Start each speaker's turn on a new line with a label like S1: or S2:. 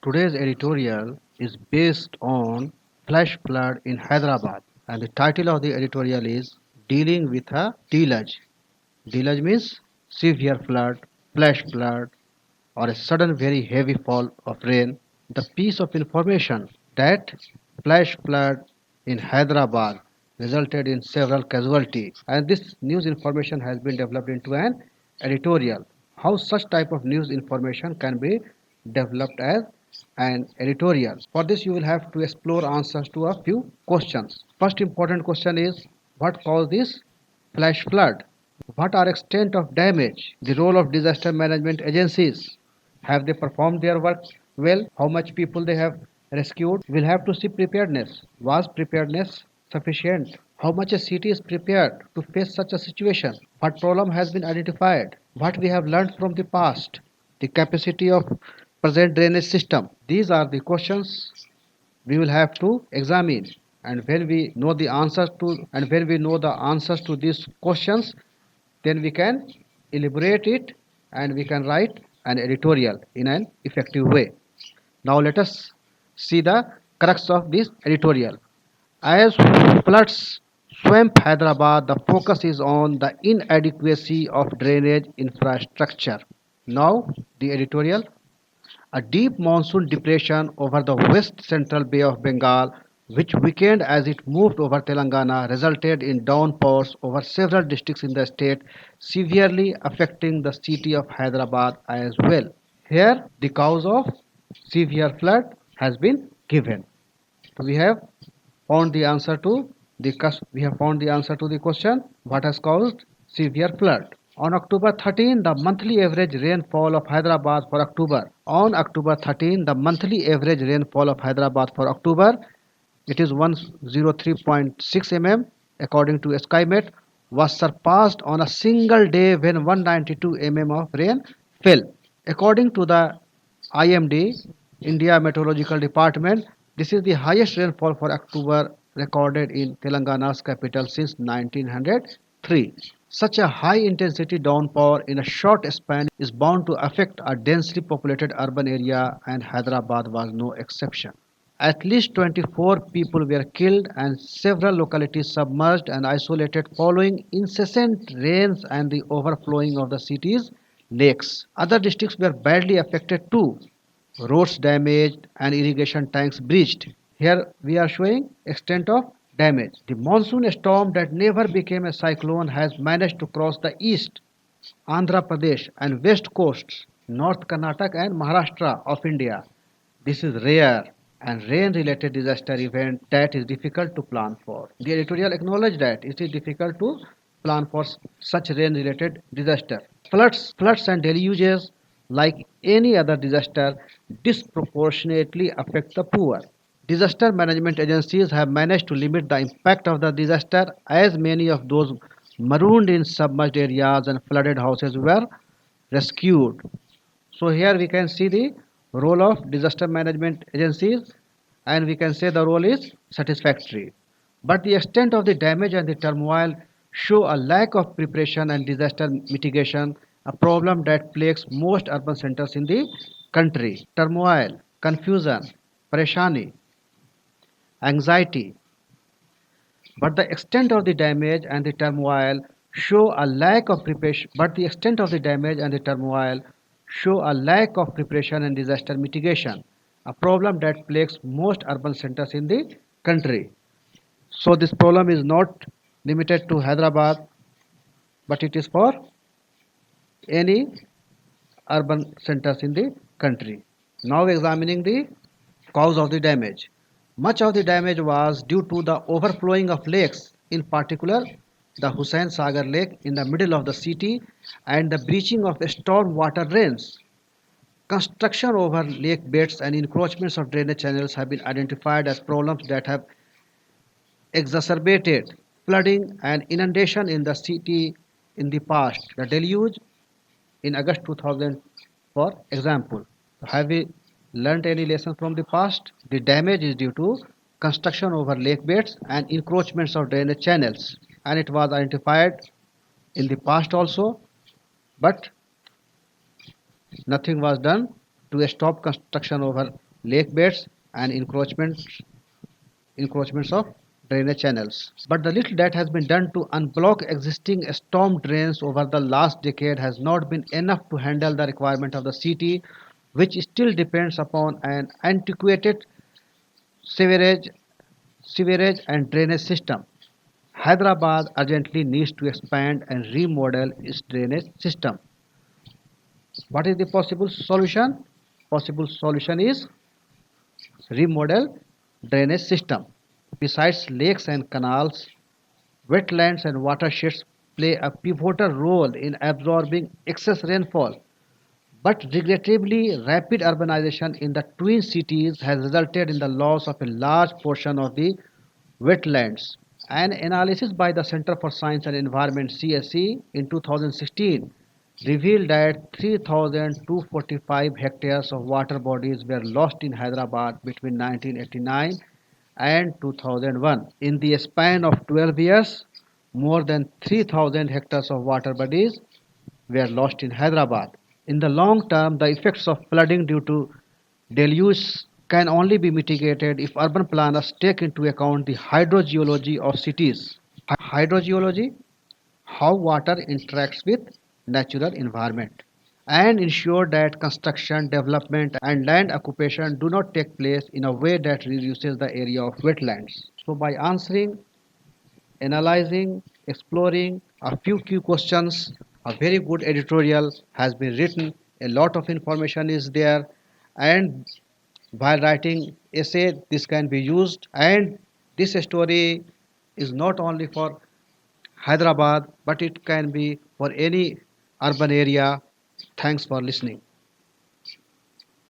S1: Today's editorial is based on flash flood in Hyderabad, and the title of the editorial is Dealing with a Deluge. Deluge means severe flood, flash flood, or a sudden very heavy fall of rain. The piece of information that flash flood in Hyderabad resulted in several casualties, and this news information has been developed into an editorial. How such type of news information can be developed as an editorial? For this you will have to explore answers to a few questions. First important question is, what caused this flash flood? What are extent of damage? The role of disaster management agencies. Have they performed their work well? How much people they have rescued? We'll have to see preparedness. Was preparedness sufficient? How much a city is prepared to face such a situation? What problem has been identified? What we have learned from the past? The capacity of present drainage system. These are the questions we will have to examine, and when we know the answers to these questions, then we can elaborate it and we can write an editorial in an effective way. Now let us see the crux of this editorial. As floods swept Hyderabad, the focus is on the inadequacy of drainage infrastructure. Now the editorial. A deep monsoon depression over the west central Bay of Bengal, which weakened as it moved over Telangana, resulted in downpours over several districts in the state, severely affecting the city of Hyderabad as well. Here, the cause of severe flood has been given. So we have found the answer to the question, what has caused severe flood. On October 13, the monthly average rainfall of Hyderabad for October. On October 13, the monthly average rainfall of Hyderabad for October, it is 103.6 mm according to SkyMet, was surpassed on a single day when 192 mm of rain fell. According to the IMD, India Meteorological Department, this is the highest rainfall for October recorded in Telangana's capital since 1903. Such a high intensity downpour in a short span is bound to affect a densely populated urban area, and Hyderabad was no exception. At least 24 people were killed and several localities submerged and isolated following incessant rains and the overflowing of the city's lakes. Other districts were badly affected too. Roads damaged and irrigation tanks breached. Here we are showing extent of damage. The monsoon storm that never became a cyclone has managed to cross the east, Andhra Pradesh and west coasts, North Karnataka and Maharashtra of India. This is rare and rain-related disaster event that is difficult to plan for. The editorial acknowledged that it is difficult to plan for such rain-related disaster. Floods and deluges, like any other disaster, disproportionately affect the poor. Disaster management agencies have managed to limit the impact of the disaster, as many of those marooned in submerged areas and flooded houses were rescued. So here we can see the role of disaster management agencies, and we can say the role is satisfactory. But the extent of the damage and the turmoil show a lack of preparation and disaster mitigation, a problem that plagues most urban centers in the country. Turmoil, confusion, pareshani, anxiety, but the extent of the damage and the turmoil show a lack of preparation but the extent of the damage and the turmoil show a lack of preparation and disaster mitigation, a problem that plagues most urban centers in the country. So this problem is not limited to Hyderabad, but it is for any urban centers in the country. Now examining the cause of the damage. Much of the damage was due to the overflowing of lakes, in particular the Hussain Sagar Lake in the middle of the city and the breaching of storm water drains. Construction over lake beds and encroachments of drainage channels have been identified as problems that have exacerbated flooding and inundation in the city in the past. The deluge in August 2000, for example. Have we learnt any lesson from the past? The damage is due to construction over lake beds and encroachments of drainage channels, and it was identified in the past also, but nothing was done to stop construction over lake beds, and encroachments of drainage channels. But the little that has been done to unblock existing storm drains over the last decade has not been enough to handle the requirement of the city, which still depends upon an antiquated sewerage, sewerage and drainage system. Hyderabad urgently needs to expand and remodel its drainage system. What is the possible solution? Possible solution is remodel drainage system. Besides lakes and canals, wetlands and watersheds play a pivotal role in absorbing excess rainfall. But regrettably, rapid urbanization in the twin cities has resulted in the loss of a large portion of the wetlands. An analysis by the Center for Science and Environment CSE in 2016 revealed that 3,245 hectares of water bodies were lost in Hyderabad between 1989 and 2001. In the span of 12 years, more than 3,000 hectares of water bodies were lost in Hyderabad. In the long term, the effects of flooding due to deluge can only be mitigated if urban planners take into account the hydrogeology of cities. Hydrogeology, how water interacts with natural environment, and ensure that construction, development and land occupation do not take place in a way that reduces the area of wetlands. So by answering, analyzing, exploring a few key questions, a very good editorial has been written, a lot of information is there, and while writing essay this can be used, and this story is not only for Hyderabad but it can be for any urban area. Thanks for listening.